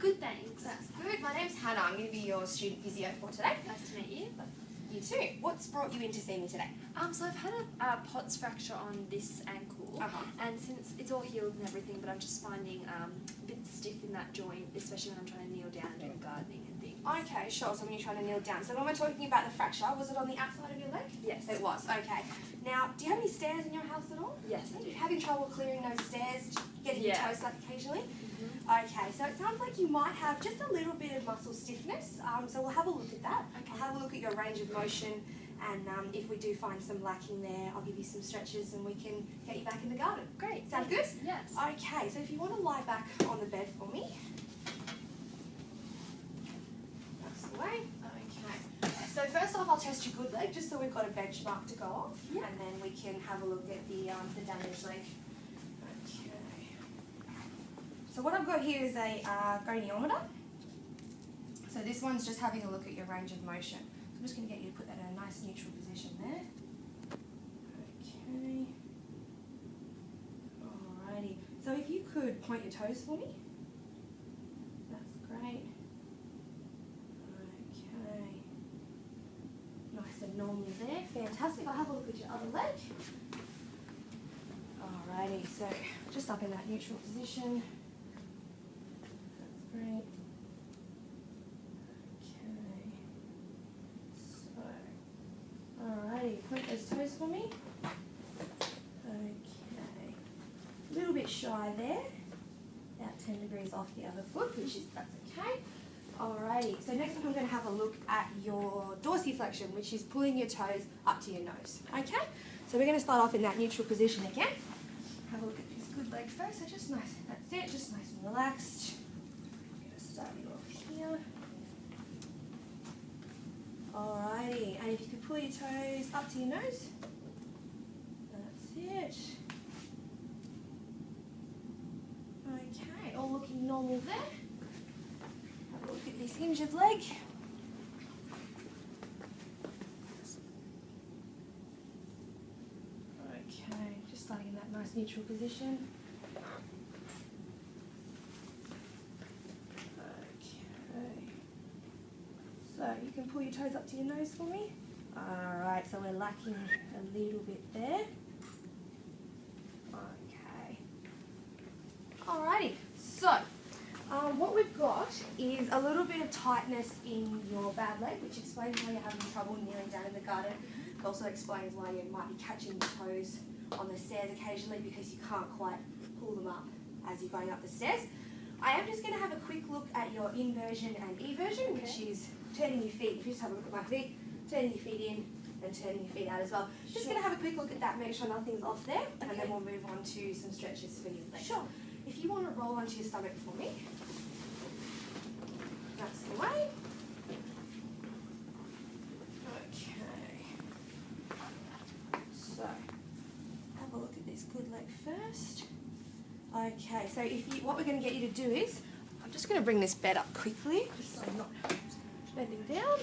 Good, thanks. That's good. My name's Hannah. I'm going to be your student physio for today. Nice to meet you. You too. What's brought you in to see me today? So I've had a POTS fracture on this ankle, and since it's all healed and everything, but I'm just finding a bit stiff in that joint, especially when I'm trying to kneel down doing gardening and things. Okay, sure. So when you're trying to kneel down. So when we're talking about the fracture, was it on the outside of your leg? Yes. It was. Okay. Now, do you have any stairs in your house at all? Yes, I do. Having trouble clearing those stairs, getting your toes stuck occasionally? Okay, so it sounds like you might have just a little bit of muscle stiffness, so we'll have a look at that. Okay. I'll have a look at your range of motion, and if we do find some lacking there, I'll give you some stretches and we can get you back in the garden. Great. Sound good? Yes. Okay, so if you want to lie back on the bed for me. That's the way. Okay. So first off, I'll test your good leg, just so we've got a benchmark to go off, and then we can have a look at the damaged leg. So what I've got here is a goniometer. So this one's just having a look at your range of motion. So I'm just going to get you to put that in a nice neutral position there. Okay. Alrighty. So if you could point your toes for me. That's great. Okay. Nice and normal there. Fantastic. I'll have a look at your other leg. Alrighty. So just up in that neutral position. Great. Okay. So, alrighty, point those toes for me. Okay. A little bit shy there. About 10 degrees off the other foot, that's okay. Alrighty, so next up I'm going to have a look at your dorsiflexion, which is pulling your toes up to your nose. Okay? So we're going to start off in that neutral position again. Have a look at this good leg first. So just nice, that's it, just nice and relaxed. Starting off here. Alrighty, and if you could pull your toes up to your nose. That's it. Okay, all looking normal there. Have a look at this injured leg. Okay, just starting in that nice neutral position. So you can pull your toes up to your nose for me. Alright, so we're lacking a little bit there. Okay. Alrighty, so what we've got is a little bit of tightness in your bad leg, which explains why you're having trouble kneeling down in the garden. It also explains why you might be catching your toes on the stairs occasionally because you can't quite pull them up as you're going up the stairs. I am just going to have a quick look at your inversion and eversion, which is turning your feet. If you just have a look at my feet, turning your feet in and turning your feet out as well. Just going to have a quick look at that, make sure nothing's off there, and then we'll move on to some stretches for your legs. Sure. If you want to roll onto your stomach for me, that's the way. Okay. So, have a look at this good leg first. Okay, so what we're going to get you to do is, I'm just going to bring this bed up quickly, just so I'm not bending down.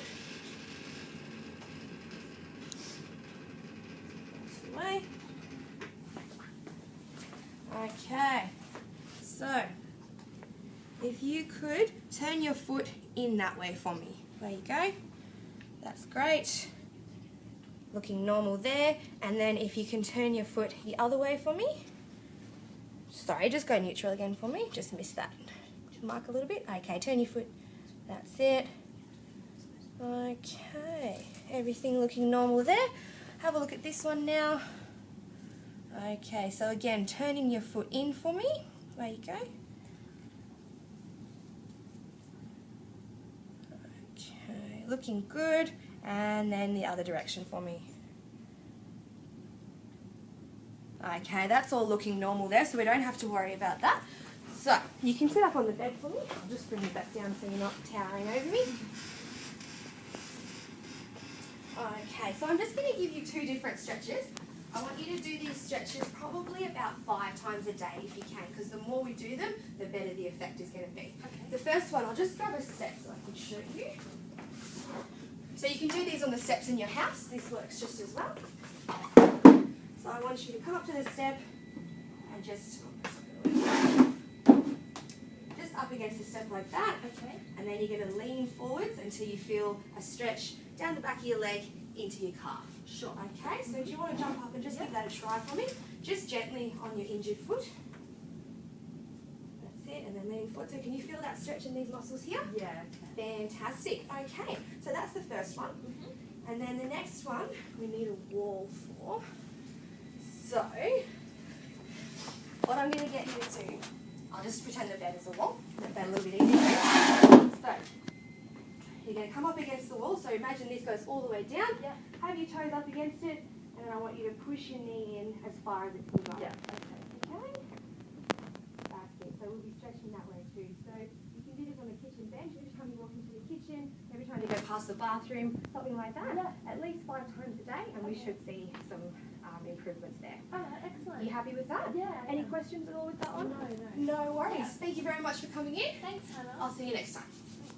That's the way. Okay, so if you could turn your foot in that way for me. There you go. That's great. Looking normal there. And then if you can turn your foot the other way for me. Sorry, just go neutral again for me. Just missed that mark a little bit. Okay, turn your foot. That's it. Okay, everything looking normal there. Have a look at this one now. Okay, so again, turning your foot in for me. There you go. Okay, looking good. And then the other direction for me. Okay, that's all looking normal there, so we don't have to worry about that. So, you can sit up on the bed for me. I'll just bring you back down so you're not towering over me. Okay, so I'm just going to give you 2 different stretches. I want you to do these stretches probably about 5 times a day if you can, because the more we do them, the better the effect is going to be. Okay. The first one, I'll just grab a step so I can show you. So you can do these on the steps in your house. This works just as well. So I want you to come up to the step and just up against the step like that. Okay. And then you're going to lean forwards until you feel a stretch down the back of your leg into your calf. Sure. Okay, so do you want to jump up and just give that a try for me? Just gently on your injured foot. That's it, and then lean forward. So can you feel that stretch in these muscles here? Yeah, okay. Fantastic. Okay, so that's the first one. And then the next one we need a wall for. So, what I'm going to get you to do, I'll just pretend the bed is a wall, make that a little bit easier. So, you're going to come up against the wall, so imagine this goes all the way down. Yeah. Have your toes up against it, and then I want you to push your knee in as far as it can go. Yeah. Okay? That's it. So we'll be stretching that way too. So you can do this on the kitchen bench. Every time you walk into the kitchen, every time you go past the bathroom, something like that. Yeah. At least 5 times a day, and we should see some improvements there. Oh, excellent. You happy with that? Yeah. Any questions at all with that one? No. No worries. Thank you very much for coming in. Thanks, Hannah. I'll see you next time.